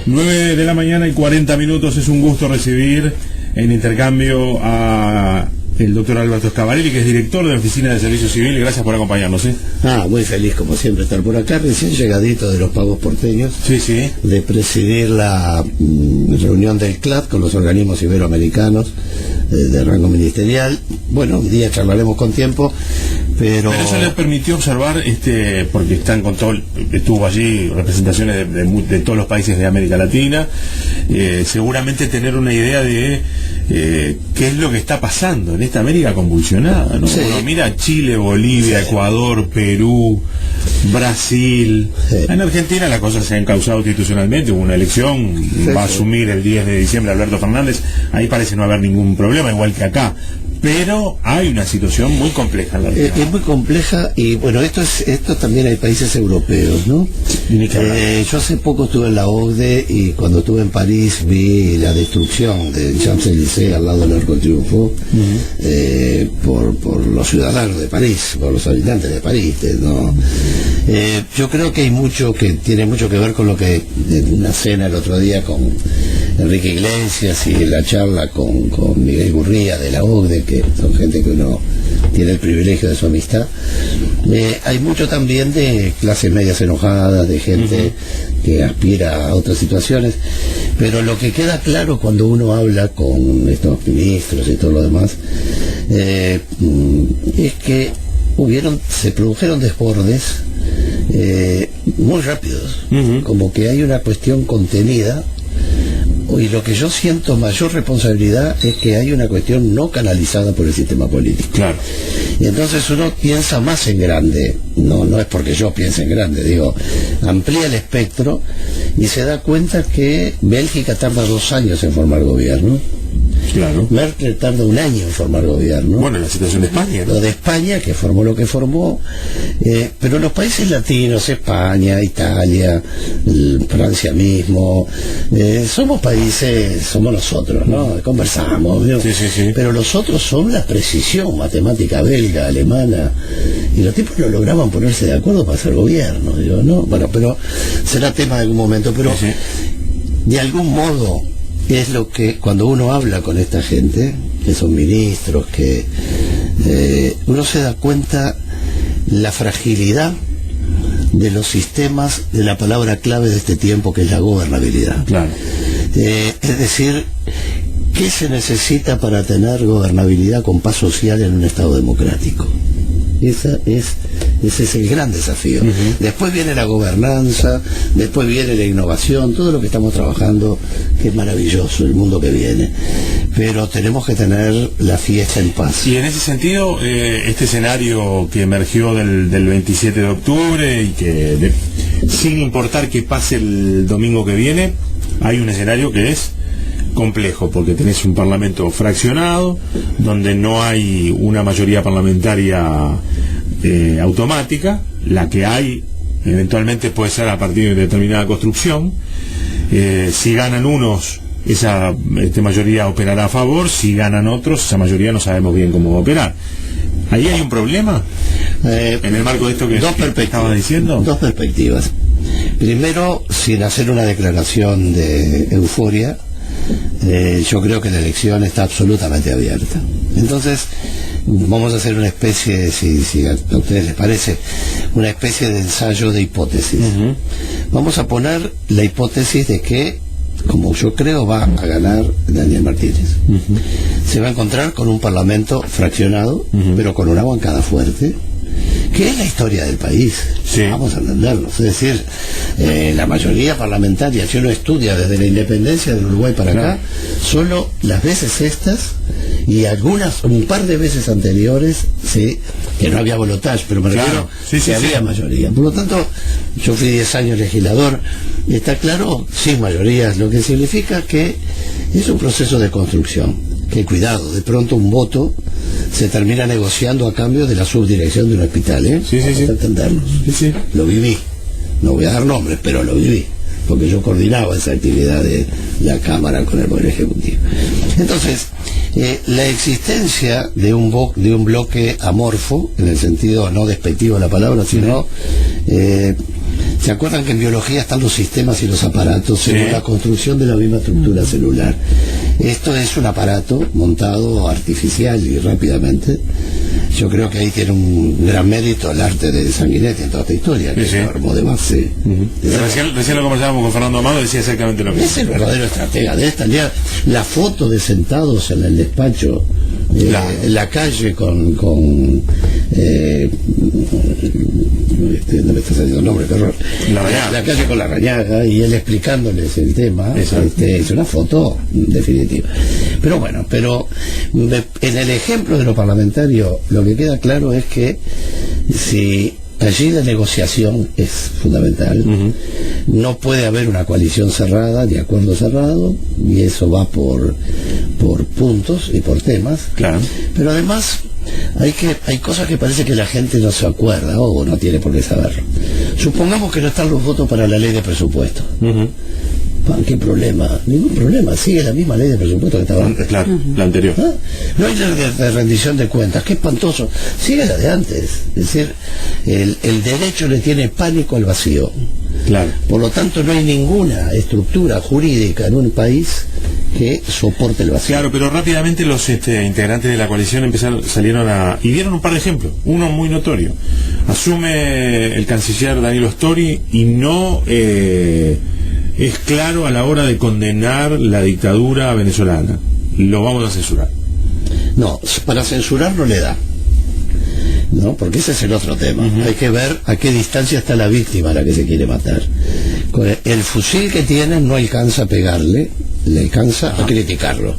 9 de la mañana y 40 minutos. Es un gusto recibir en intercambio a el doctor Alberto Scavarelli, que es director de la Oficina de Servicio Civil. Gracias por acompañarnos. Muy feliz como siempre estar por acá, recién llegadito de los pagos porteños, Sí. de presidir la reunión del CLAD con los organismos iberoamericanos de rango ministerial. Bueno, un día charlaremos con tiempo, pero eso le permitió observar, porque están con todo, estuvo allí representaciones de todos los países de América Latina, seguramente tener una idea de qué es lo que está pasando en esta América convulsionada, ¿no? Sí. Uno mira Chile, Bolivia, Sí. Ecuador, Perú, Brasil. Sí. En Argentina las cosas se han causado institucionalmente, hubo una elección, va a asumir el 10 de diciembre Alberto Fernández, ahí parece no haber ningún problema, igual que acá. Pero hay una situación muy compleja en la región. es muy compleja, y bueno, esto también hay países europeos, ¿no? Yo hace poco estuve en la OCDE, y cuando estuve en París vi la destrucción del Champs-Élysées al lado del Arco de Triunfo, por los ciudadanos de París, por los habitantes de París, ¿no? Yo creo que hay mucho que tiene mucho que ver con lo que una cena el otro día con Enrique Iglesias y la charla con Miguel Gurría de la OCDE, que son gente que uno tiene el privilegio de su amistad. Hay mucho también de clases medias enojadas, de gente que aspira a otras situaciones, pero lo que queda claro cuando uno habla con estos ministros y todo lo demás, es que se produjeron desbordes muy rápidos, como que hay una cuestión contenida. Y lo que yo siento mayor responsabilidad es que hay una cuestión no canalizada por el sistema político. Claro. Y entonces uno piensa más en grande. No es porque yo piense en grande, digo, amplía el espectro y se da cuenta que Bélgica tarda 2 años en formar gobierno. Claro. Merkel tarda 1 año en formar gobierno. Bueno, la situación de España, ¿no? Lo de España, que formó lo que formó, pero los países latinos, España, Italia, Francia mismo, somos países, somos nosotros, ¿no? Conversamos, ¿no? Sí. Pero los otros son la precisión matemática belga, alemana, y los tipos no lograban ponerse de acuerdo para hacer gobierno, digo, ¿no? Bueno, pero será tema de algún momento, pero Sí. de algún modo es lo que cuando uno habla con esta gente, que son ministros, que uno se da cuenta la fragilidad de los sistemas, de la palabra clave de este tiempo, que es la gobernabilidad. Claro. Es decir, ¿qué se necesita para tener gobernabilidad con paz social en un Estado democrático? Ese es el gran desafío. Después viene la gobernanza, después viene la innovación, todo lo que estamos trabajando, que es maravilloso, el mundo que viene. Pero tenemos que tener la fiesta en paz. Y en ese sentido, este escenario que emergió del 27 de octubre y que, sin importar que pase el domingo que viene, hay un escenario que es complejo, porque tenés un parlamento fraccionado, donde no hay una mayoría parlamentaria automática, la que hay eventualmente puede ser a partir de determinada construcción. Si ganan unos, esa mayoría operará a favor; si ganan otros, esa mayoría no sabemos bien cómo va a operar. ¿Ahí hay un problema? En el marco de esto que estaba diciendo. Dos perspectivas. Primero, sin hacer una declaración de euforia, yo creo que la elección está absolutamente abierta. Entonces, vamos a hacer una especie, si a ustedes les parece, una especie de ensayo de hipótesis. Vamos a poner la hipótesis de que, como yo creo, va a ganar Daniel Martínez. Se va a encontrar con un parlamento fraccionado, pero con una bancada fuerte, que es la historia del país. Sí. Vamos a entenderlo. Es decir, la mayoría parlamentaria, si uno estudia desde la independencia del Uruguay para acá, solo las veces estas y un par de veces anteriores, sí, que no había balotaje, pero me refiero que había mayoría. Por lo tanto, yo fui 10 años legislador, y está claro, sin mayorías, lo que significa que es un proceso de construcción. Que cuidado, de pronto un voto se termina negociando a cambio de la subdirección de un hospital, ¿eh? Vamos a entendernos. Lo viví. No voy a dar nombres, pero lo viví, porque yo coordinaba esa actividad de la Cámara con el Poder Ejecutivo. Entonces, la existencia de un bloque amorfo, en el sentido no despectivo de la palabra, sino ¿Se acuerdan que en biología están los sistemas y los aparatos según la construcción de la misma estructura celular? Esto es un aparato montado artificial y rápidamente. Yo creo que ahí tiene un gran mérito el arte de Sanguinetti en toda esta historia, que se armó de base. Recién lo conversábamos con Fernando Amado, decía exactamente lo mismo. Es el verdadero estratega de esta. La foto de sentados en el despacho, en la calle con no me está saliendo el nombre, pero la calle con la Rañaga, y él explicándoles el tema, es una foto definitiva. Pero bueno, en el ejemplo de lo parlamentario, lo que queda claro es que si allí la negociación es fundamental, no puede haber una coalición cerrada ni acuerdo cerrado, y eso va por puntos y por temas. Claro. Pero además hay cosas que parece que la gente no se acuerda o no tiene por qué saberlo. Supongamos que no están los votos para la ley de presupuesto. ¿Qué problema? Ningún problema, sigue la misma ley de presupuesto que estaba antes. Claro, la anterior. No hay de rendición de cuentas, qué espantoso, sigue la de antes. Es decir, el derecho le tiene pánico al vacío. Claro. Por lo tanto, no hay ninguna estructura jurídica en un país que soporte el vacío. Claro, pero rápidamente los integrantes de la coalición salieron y dieron un par de ejemplos. Uno muy notorio. Asume el canciller Daniel Ostori y no es claro a la hora de condenar la dictadura venezolana. Lo vamos a censurar. No, para censurar no le da. ¿No? Porque ese es el otro tema. Hay que ver a qué distancia está la víctima a la que se quiere matar. Con el fusil que tienen no alcanza a pegarle, le alcanza a criticarlo.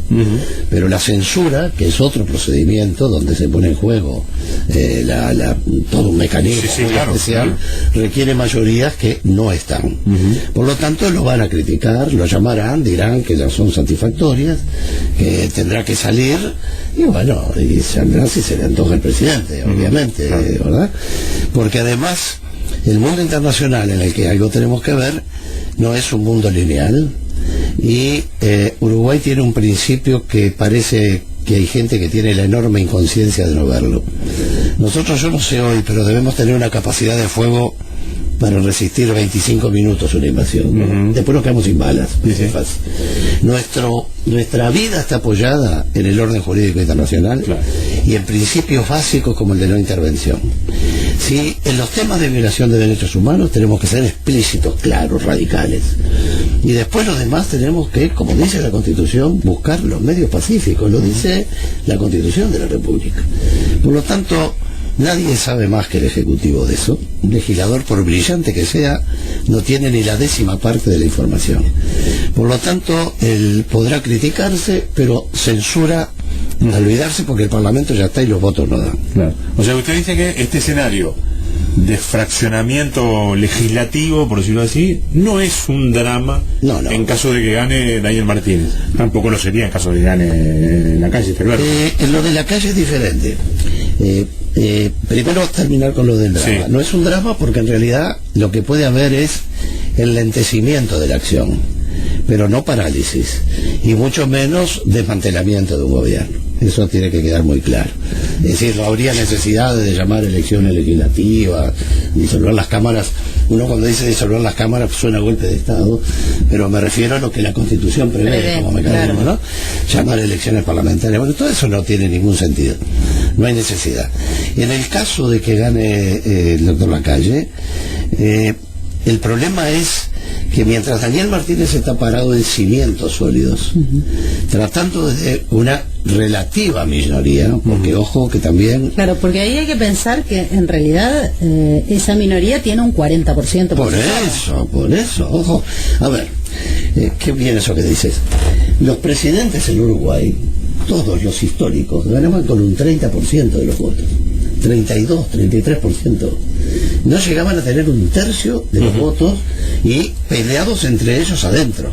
Pero la censura, que es otro procedimiento donde se pone en juego todo un mecanismo especial, requiere mayorías que no están. Por lo tanto, lo van a criticar, lo llamarán, dirán que ya son satisfactorias, que tendrá que salir, y bueno, y saldrá si se le antoja el presidente, obviamente, ¿verdad? Porque además, el mundo internacional en el que algo tenemos que ver no es un mundo lineal, y Uruguay tiene un principio que parece que hay gente que tiene la enorme inconsciencia de no verlo. Nosotros, yo no sé hoy, pero debemos tener una capacidad de fuego para resistir 25 minutos una invasión. Después nos quedamos sin balas. Es fácil. Nuestra vida está apoyada en el orden jurídico internacional y en principios básicos como el de no intervención. Si en los temas de violación de derechos humanos tenemos que ser explícitos, claros, radicales, y después los demás tenemos que, como dice la Constitución, buscar los medios pacíficos, lo dice la Constitución de la República. Por lo tanto, nadie sabe más que el Ejecutivo de eso. Un legislador, por brillante que sea, no tiene ni la 10ª parte de la información. Por lo tanto, él podrá criticarse, pero censura al olvidarse, porque el Parlamento ya está y los votos no dan. Claro. O sea, usted dice que este escenario de fraccionamiento legislativo, por decirlo así, no es un drama en caso de que gane Daniel Martínez. Tampoco lo sería en caso de que gane en la calle, está claro. Lo de la calle es diferente. Primero terminar con lo del drama. No es un drama porque en realidad lo que puede haber es enlentecimiento de la acción, pero no parálisis, y mucho menos desmantelamiento de un gobierno. Eso tiene que quedar muy claro. Es decir, no habría necesidad de llamar elecciones legislativas, disolver las cámaras. Uno cuando dice disolver las cámaras suena a golpe de Estado, pero me refiero a lo que la Constitución prevé como mecanismo, ¿no? Llamar elecciones parlamentarias. Bueno, todo eso no tiene ningún sentido. No hay necesidad. En el caso de que gane el doctor Lacalle, el problema es que mientras Daniel Martínez está parado en cimientos sólidos, tratando de una relativa minoría, porque ojo que también... Claro, porque ahí hay que pensar que en realidad esa minoría tiene un 40%. Por eso, ojo. A ver, qué bien eso que dices. Los presidentes en Uruguay, todos los históricos, ganaban con un 30% de los votos. 32, 33%. No llegaban a tener un tercio de los votos, y peleados entre ellos adentro.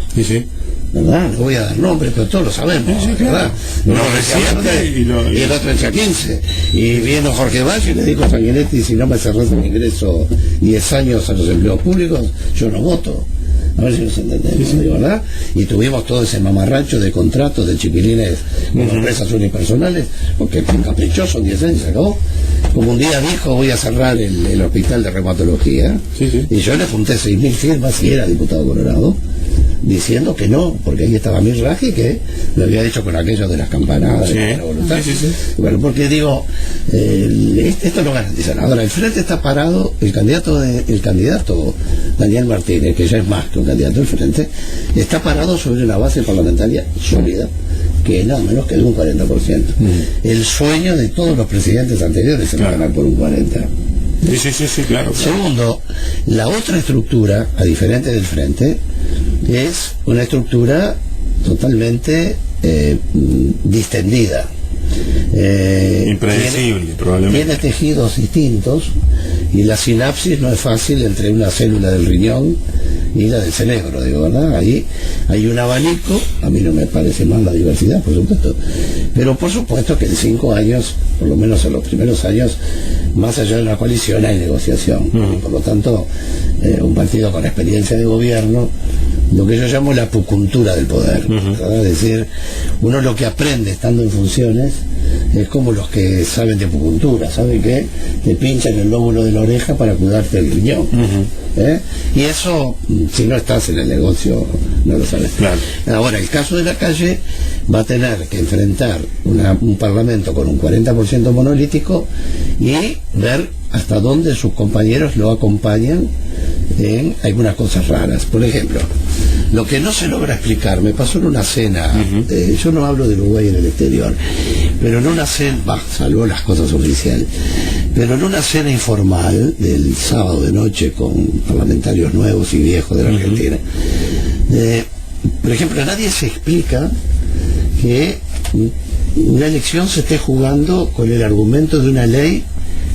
¿Verdad? No voy a dar nombres, pero todos lo sabemos, ¿verdad? Y el otro decía 15. Y vino Jorge Valle y le dijo a Sanguinetti: si no me cerras el ingreso 10 años a los empleos públicos, yo no voto. A ver si nos entendemos, ¿de verdad? Y tuvimos todo ese mamarracho de contratos de chiquilines con empresas unipersonales, porque es caprichoso, 10 años se acabó. Como un día dijo, voy a cerrar el hospital de reumatología, y yo le junté 6.000 firmas y era diputado colorado, diciendo que no, porque ahí estaba mi Raji, que lo había dicho con aquello de las campanadas, de la voluntad. Bueno, porque digo, esto lo garantizan. Ahora, el frente está parado, el candidato Daniel Martínez, que ya es más que un candidato del frente, está parado sobre una base parlamentaria sólida, que es nada menos que de un 40%. El sueño de todos los presidentes anteriores era ganar por un 40%. Sí, claro. Segundo, la otra estructura, a diferente del frente, es una estructura totalmente distendida. Impredecible, probablemente. Tiene tejidos distintos y la sinapsis no es fácil entre una célula del riñón y la del cerebro, digo, ¿verdad? Ahí hay un abanico, a mí no me parece mal la diversidad, por supuesto, pero por supuesto que en 5 años, por lo menos en los primeros años, más allá de una coalición hay negociación, y por lo tanto un partido con experiencia de gobierno, lo que yo llamo la acupuntura del poder, es decir, uno lo que aprende estando en funciones es como los que saben de acupuntura, saben que te pinchan el lóbulo de la oreja para cuidarte el riñón. Y eso, si no estás en el negocio, no lo sabes. Claro. Ahora, el caso de la calle va a tener que enfrentar un parlamento con un 40% monolítico y ver hasta dónde sus compañeros lo acompañan en algunas cosas raras. Por ejemplo, lo que no se logra explicar, me pasó en una cena, yo no hablo de Uruguay en el exterior, pero en una cena, salvo las cosas oficiales, pero en una cena informal del sábado de noche con parlamentarios nuevos y viejos de la Argentina, por ejemplo, nadie se explica que una elección se esté jugando con el argumento de una ley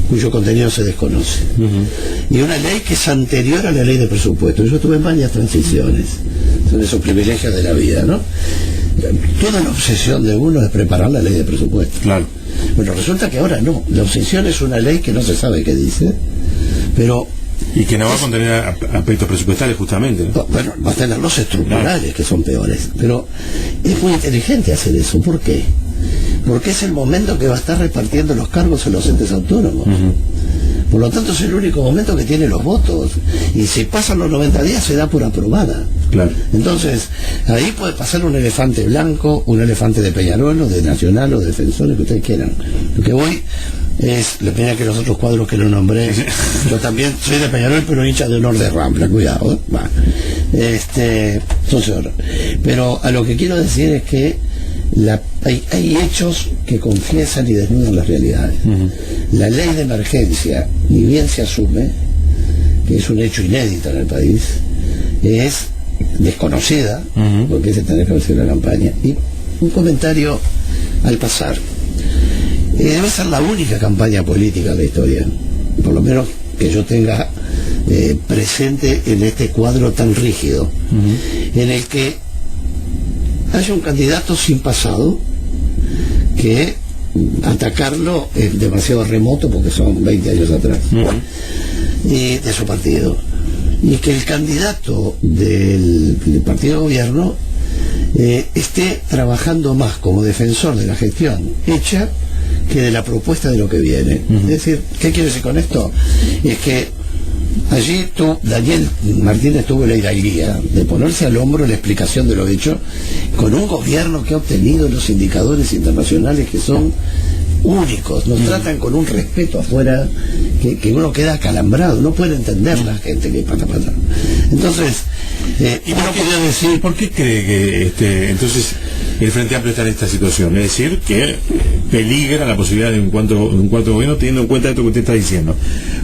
cuyo contenido se desconoce, y una ley que es anterior a la ley de presupuesto. Yo tuve varias transiciones, son esos privilegios de la vida, ¿no? Toda la obsesión de uno es preparar la ley de presupuesto. Claro. Bueno, resulta que ahora no, la obsesión es una ley que no se sabe qué dice, pero y que no va a contener aspectos presupuestales, justamente, ¿no? Bueno, va a tener los estructurales, que son peores, pero es muy inteligente hacer eso. ¿Por qué? Porque es el momento que va a estar repartiendo los cargos en los entes autónomos. Por lo tanto, es el único momento que tiene los votos. Y si pasan los 90 días, se da por aprobada. Claro. Entonces, ahí puede pasar un elefante blanco, un elefante de Peñarol, o de Nacional, o de Defensores, que ustedes quieran. Lo que voy es, le pena que los otros cuadros que no nombré, yo también soy de Peñarol, pero hincha de honor de Rampla, cuidado, son. Pero a lo que quiero decir es que hay hechos que confiesan y desnudan las realidades. La ley de emergencia, ni bien se asume, que es un hecho inédito en el país, es desconocida, porque se tiene que hacer la campaña. Y un comentario al pasar. Debe ser la única campaña política de la historia, por lo menos que yo tenga presente en este cuadro tan rígido, en el que haya un candidato sin pasado, que atacarlo es demasiado remoto porque son 20 años atrás, y de su partido, y que el candidato del partido de gobierno esté trabajando más como defensor de la gestión hecha que de la propuesta de lo que viene. Es decir, ¿qué quiero decir con esto? Es que allí Daniel Martínez tuvo la hidalguía de ponerse al hombro la explicación de lo hecho con un gobierno que ha obtenido los indicadores internacionales que son únicos, nos tratan con un respeto afuera que uno queda acalambrado, no puede entender la gente que pata. Entonces, ¿y uno podría decir por qué cree que entonces el Frente Amplio está en esta situación? Es decir, que peligra la posibilidad de un cuarto gobierno, teniendo en cuenta esto que usted está diciendo.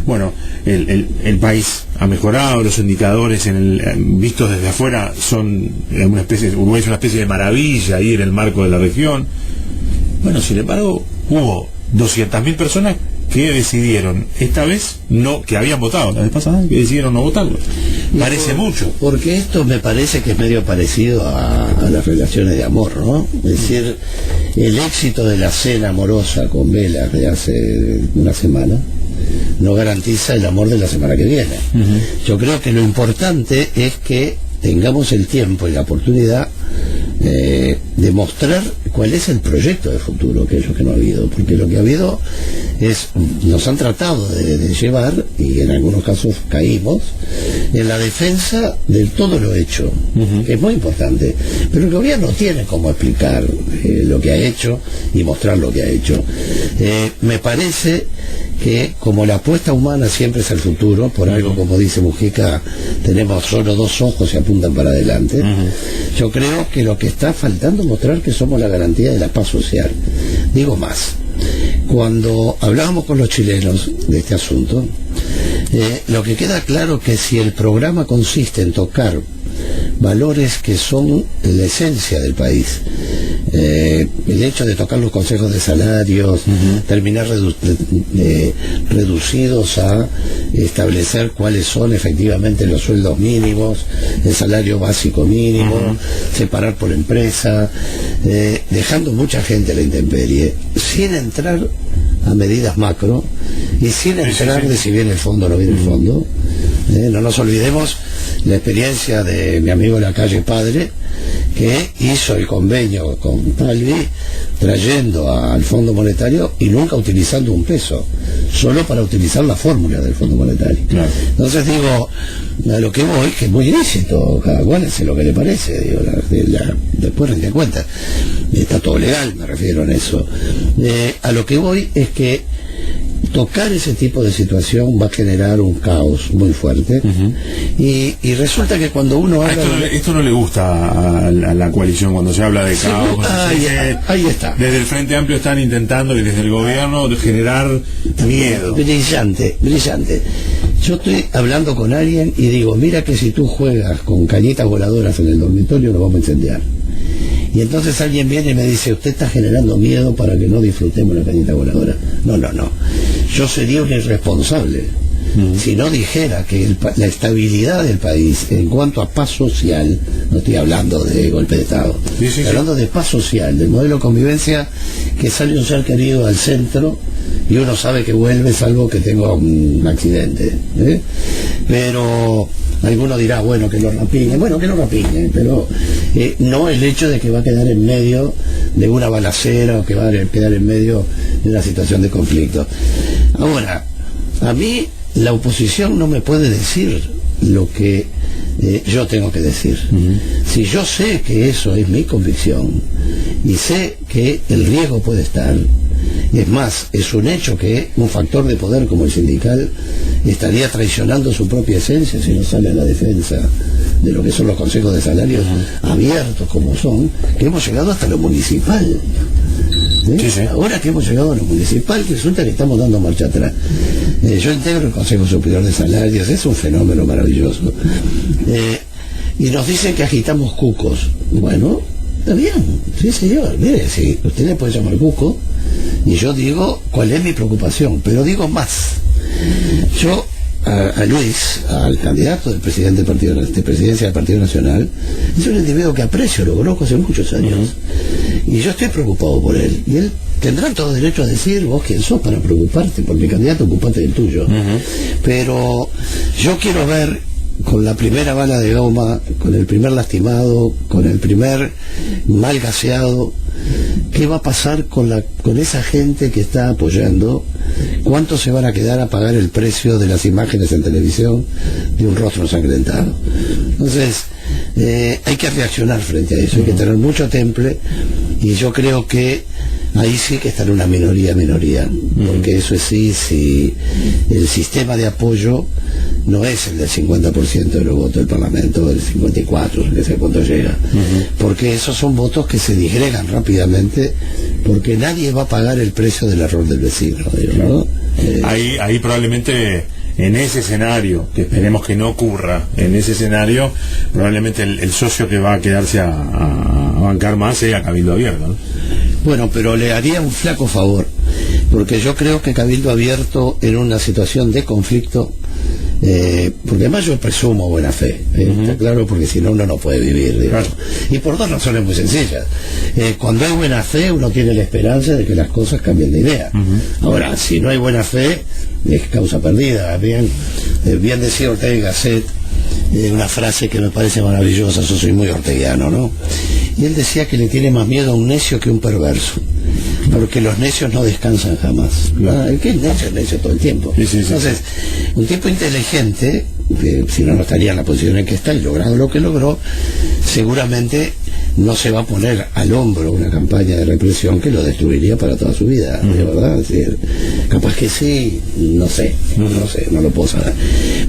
Bueno, el país ha mejorado, los indicadores vistos desde afuera son una especie, Uruguay es una especie de maravilla ahí en el marco de la región. Bueno, sin embargo, hubo 200.000 personas que decidieron esta vez no, que habían votado la vez pasada, que decidieron no votarlo. Parece mucho. Porque esto me parece que es medio parecido a las relaciones de amor, ¿no? Es decir, el éxito de la cena amorosa con velas de hace una semana no garantiza el amor de la semana que viene. Yo creo que lo importante es que tengamos el tiempo y la oportunidad de mostrar cuál es el proyecto de futuro, que es lo que no ha habido, porque lo que ha habido es, nos han tratado de llevar, y en algunos casos caímos, en la defensa del todo lo hecho, que es muy importante, pero el gobierno tiene cómo explicar lo que ha hecho y mostrar lo que ha hecho. Me parece que como la apuesta humana siempre es el futuro, por algo como dice Mujica, tenemos solo 2 ojos y apuntan para adelante, yo creo que lo que está faltando es mostrar que somos la garantía de la paz social. Digo más, cuando hablábamos con los chilenos de este asunto, lo que queda claro que si el programa consiste en tocar valores que son la esencia del país, el hecho de tocar los consejos de salarios, terminar reducidos a establecer cuáles son efectivamente los sueldos mínimos, el salario básico mínimo, separar por empresa, dejando mucha gente a la intemperie, sin entrar a medidas macro y sin entrar de si viene el fondo o no viene el fondo. No nos olvidemos la experiencia de mi amigo Lacalle Padre, que hizo el convenio con Talvi trayendo al Fondo Monetario y nunca utilizando un peso, solo para utilizar la fórmula del Fondo Monetario. Claro. Entonces digo, a lo que voy, que es muy ilícito, cada cual hace lo que le parece, digo, después rinde cuenta, está todo legal, me refiero en eso. A lo que voy es que tocar ese tipo de situación va a generar un caos muy fuerte, y resulta que cuando uno habla... Esto no le gusta a la coalición cuando se habla de caos. Ahí está. Desde el Frente Amplio están intentando, y desde el gobierno, de generar miedo. Brillante. Yo estoy hablando con alguien y digo, mira que si tú juegas con cañitas voladoras en el dormitorio nos vamos a incendiar. Y entonces alguien viene y me dice, usted está generando miedo para que no disfrutemos la cañita voladora. No. Yo sería un irresponsable si no dijera que la estabilidad del país en cuanto a paz social, no estoy hablando de golpe de Estado, estoy hablando de paz social, del modelo de convivencia, que sale un ser querido al centro y uno sabe que vuelve salvo que tenga un accidente, pero alguno dirá, bueno, que lo rapiñen, pero no el hecho de que va a quedar en medio de una balacera o que va a quedar en medio de una situación de conflicto. Ahora, a mí la oposición no me puede decir lo que yo tengo que decir. Si yo sé que eso es mi convicción y sé que el riesgo puede estar, es más, es un hecho que un factor de poder como el sindical estaría traicionando su propia esencia si no sale a la defensa de lo que son los consejos de salarios abiertos como son, que hemos llegado hasta lo municipal. Ahora que hemos llegado a lo municipal, resulta que estamos dando marcha atrás. Yo integro el Consejo Superior de Salarios, es un fenómeno maravilloso. Y nos dicen que agitamos cucos. Bueno, está bien, sí señor, mire, si usted le puede llamar cuco, y yo digo cuál es mi preocupación, pero digo más. Yo a Luis, al candidato del presidente del partido, de presidencia del Partido Nacional, es un individuo que aprecio, lo conozco hace muchos años, y yo estoy preocupado por él, y él tendrá todo derecho a decir, vos quién sos para preocuparte, porque candidato ocupate del tuyo, pero yo quiero ver con la primera bala de goma, con el primer lastimado, con el primer mal gaseado, ¿qué va a pasar con esa gente que está apoyando? ¿Cuántos se van a quedar a pagar el precio de las imágenes en televisión de un rostro ensangrentado? Entonces, hay que reaccionar frente a eso, hay que tener mucho temple, y yo creo que ahí sí que estará una minoría, porque eso es si el sistema de apoyo no es el del 50% de los votos del Parlamento, del 54%, que sé cuánto llega, porque esos son votos que se disgregan rápidamente, porque nadie va a pagar el precio del error del vecino, ¿no? Ahí probablemente, en ese escenario, que esperemos que no ocurra, en ese escenario probablemente el socio que va a quedarse a bancar más sea Cabildo Abierto, ¿no? Bueno, pero le haría un flaco favor, porque yo creo que Cabildo Abierto, en una situación de conflicto, porque además yo presumo buena fe, está claro, porque si no uno no puede vivir, claro. Y por 2 razones muy sencillas. Cuando hay buena fe, uno tiene la esperanza de que las cosas cambien de idea. Ahora, si no hay buena fe, es causa perdida. Bien decía Ortega y Gasset, una frase que me parece maravillosa, yo soy muy orteguiano, ¿no? Y él decía que le tiene más miedo a un necio que a un perverso, porque los necios no descansan jamás. El que es necio todo el tiempo. Entonces, un tipo inteligente, que si no, no estaría en la posición en que está y logrado lo que logró, seguramente no se va a poner al hombro una campaña de represión que lo destruiría para toda su vida, de verdad. Es decir, capaz que sí, no sé, no lo puedo saber.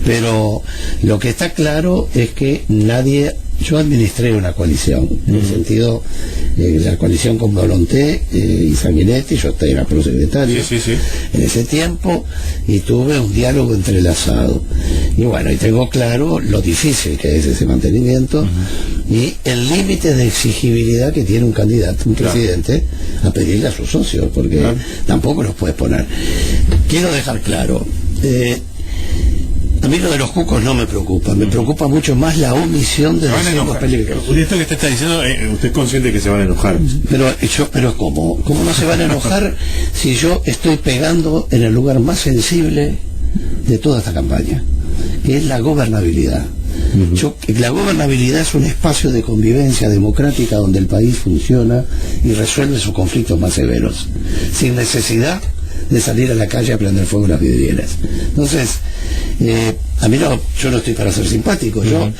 Pero lo que está claro es que nadie... Yo administré una coalición, en el sentido, la coalición con Volonté y Sanguinetti, yo era prosecretario en ese tiempo, y tuve un diálogo entrelazado. Y bueno, y tengo claro lo difícil que es ese mantenimiento y el límite de exigibilidad que tiene un candidato, un presidente, a pedirle a sus socios, porque tampoco los puedes poner. Quiero dejar claro, a mí lo de los cucos no me preocupa, me preocupa mucho más la omisión de los peligros. Esto que usted está diciendo, usted es consciente que se van a enojar. Pero ¿cómo no se van a enojar si yo estoy pegando en el lugar más sensible de toda esta campaña, que es la gobernabilidad? La gobernabilidad es un espacio de convivencia democrática donde el país funciona y resuelve sus conflictos más severos, sin necesidad de salir a la calle a prender fuego las vidrieras. Entonces, a mí yo no estoy para ser simpático. Yo,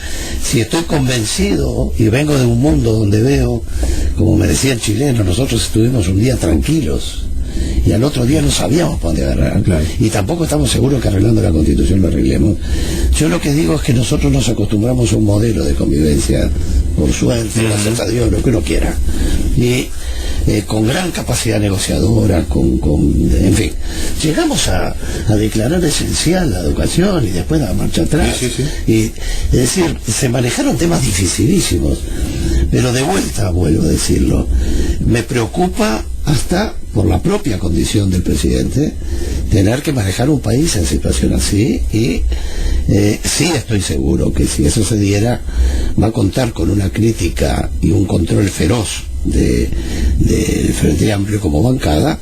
si estoy convencido y vengo de un mundo donde veo, como me decía el chileno, nosotros estuvimos un día tranquilos y al otro día no sabíamos para dónde agarrar, y tampoco estamos seguros que arreglando la Constitución lo arreglemos. Yo lo que digo es que nosotros nos acostumbramos a un modelo de convivencia, por suerte, gracias a Dios, lo que uno quiera, y con gran capacidad negociadora, en fin, llegamos a declarar esencial la educación y después a marcha atrás. Y es decir, se manejaron temas dificilísimos, pero de vuelta vuelvo a decirlo, me preocupa hasta por la propia condición del presidente tener que manejar un país en situación así, y sí estoy seguro que si eso se diera va a contar con una crítica y un control feroz del Frente Amplio como bancada,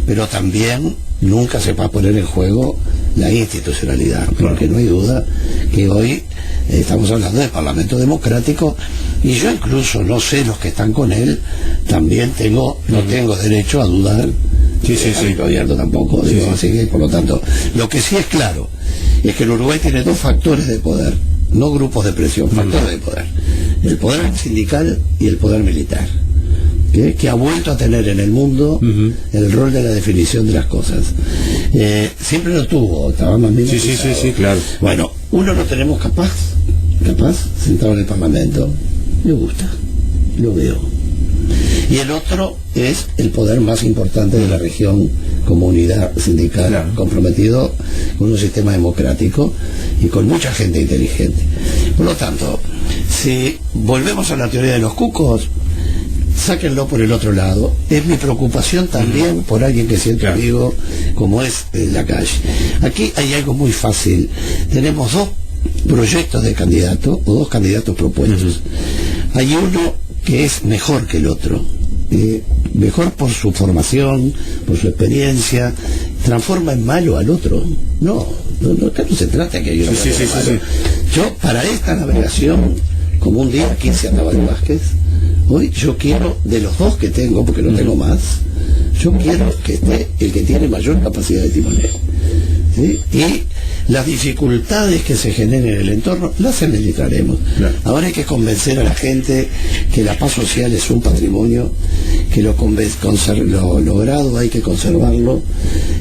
pero también nunca se va a poner en juego la institucionalidad, porque no hay duda que hoy estamos hablando de Parlamento democrático, y yo incluso no sé los que están con él, también no tengo derecho a dudar del gobierno tampoco, así que por lo tanto, lo que sí es claro es que el Uruguay tiene dos factores de poder, no grupos de presión, factores de poder: el poder sindical y el poder militar, que ha vuelto a tener en el mundo el rol de la definición de las cosas. Siempre lo tuvo, estaba más bien claro. Bueno, uno lo tenemos capaz, sentado en el Parlamento, me gusta, lo veo. Y el otro es el poder más importante de la región como unidad sindical, comprometido con un sistema democrático y con mucha gente inteligente. Por lo tanto, si volvemos a la teoría de los cucos, sáquenlo por el otro lado. Es mi preocupación también por alguien que siento amigo, como es la calle. Aquí hay algo muy fácil. Tenemos dos proyectos de candidato, o dos candidatos propuestos. Hay uno que es mejor que el otro, mejor por su formación, por su experiencia, transforma en malo al otro. Acá no se trata de que haya malo. Yo, para esta navegación, como un día aquí se andaba de Vázquez, hoy yo quiero, de los dos que tengo, porque no tengo más, yo quiero que esté el que tiene mayor capacidad de timoneo. Y las dificultades que se generen en el entorno las administraremos. Ahora hay que convencer a la gente que la paz social es un patrimonio, que lo logrado hay que conservarlo,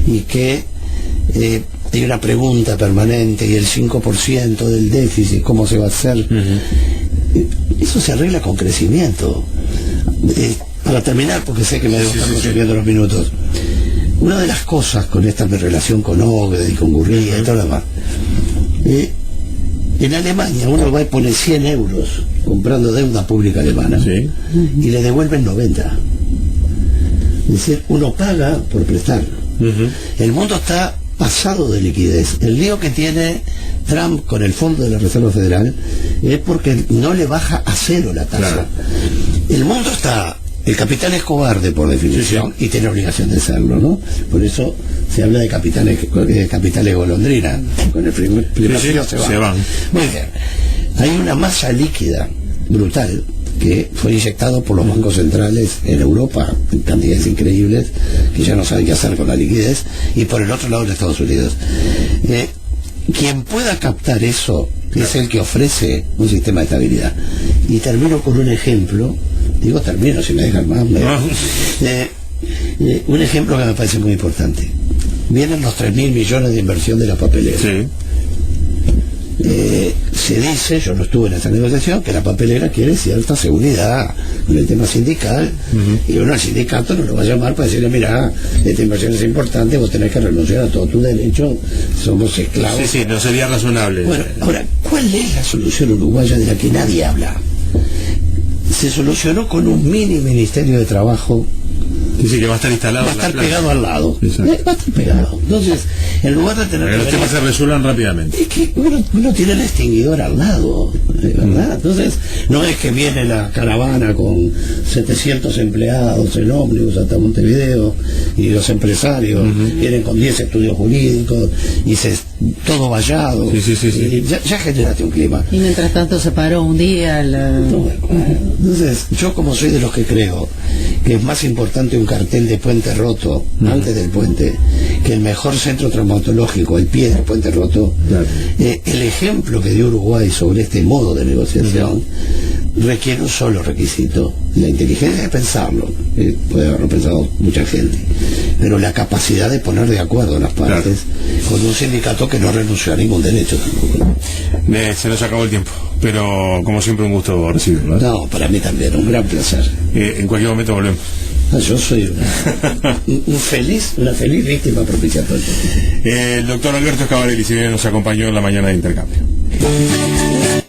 y que hay una pregunta permanente, y el 5% del déficit, ¿cómo se va a hacer? Eso se arregla con crecimiento. Para terminar, porque sé que me debo estar consumiendo los minutos, una de las cosas con esta mi relación con Ogde y con Gurría y todo lo demás, en Alemania uno va y pone 100 euros comprando deuda pública alemana, y le devuelven 90. Es decir, uno paga por prestar. El mundo está pasado de liquidez. El lío que tiene Trump con el Fondo de la Reserva Federal es porque no le baja a cero la tasa. El mundo está... El capital es cobarde por definición, y tiene obligación de serlo, ¿no? Por eso se habla de capitales golondrina. Con el primer frío se van. Muy bien. hay una masa líquida brutal que fue inyectado por los bancos centrales en Europa en cantidades increíbles, que ya no saben qué hacer con la liquidez, y por el otro lado en Estados Unidos. Quien pueda captar eso es el que ofrece un sistema de estabilidad. Y termino con un ejemplo, termino, si me dejan más, un ejemplo que me parece muy importante. Vienen los 3.000 millones de inversión de la papelera. Sí. Se dice, yo no estuve en esa negociación, que la papelera quiere cierta seguridad con el tema sindical, y uno al sindicato no lo va a llamar para decirle, mira, esta inversión es importante, vos tenés que renunciar a todo tu derecho, somos esclavos. Sí, no sería razonable. Bueno, ahora, ¿cuál es la solución uruguaya de la que nadie habla? Se solucionó con un mini ministerio de trabajo. Dice que va a estar instalado. Va a estar pegado al lado. Va a estar pegado. Entonces, en lugar de tener... Los temas se resuelvan rápidamente. Es que uno tiene el extinguidor al lado, ¿verdad? Entonces, no es que viene la caravana con 700 empleados en ómnibus hasta Montevideo, y los empresarios vienen con 10 estudios jurídicos, y todo vallado. Sí. Y ya generaste un clima. Y mientras tanto se paró un día Entonces, yo como soy de los que creo que es más importante un cartel de puente roto antes del puente que el mejor centro traumatológico, el pie del puente roto, claro. El ejemplo que dio Uruguay sobre este modo de negociación requiere un solo requisito: la inteligencia de pensarlo, puede haberlo pensado mucha gente, pero la capacidad de poner de acuerdo a las partes, claro, con un sindicato que no renunció a ningún derecho tampoco. Se nos acabó el tiempo, pero como siempre un gusto recibirlo. No, para mí también, un gran placer. En cualquier momento volvemos. Yo soy una feliz víctima propiciatoria. El doctor Alberto Scavarelli nos acompañó en la mañana de Intercambio.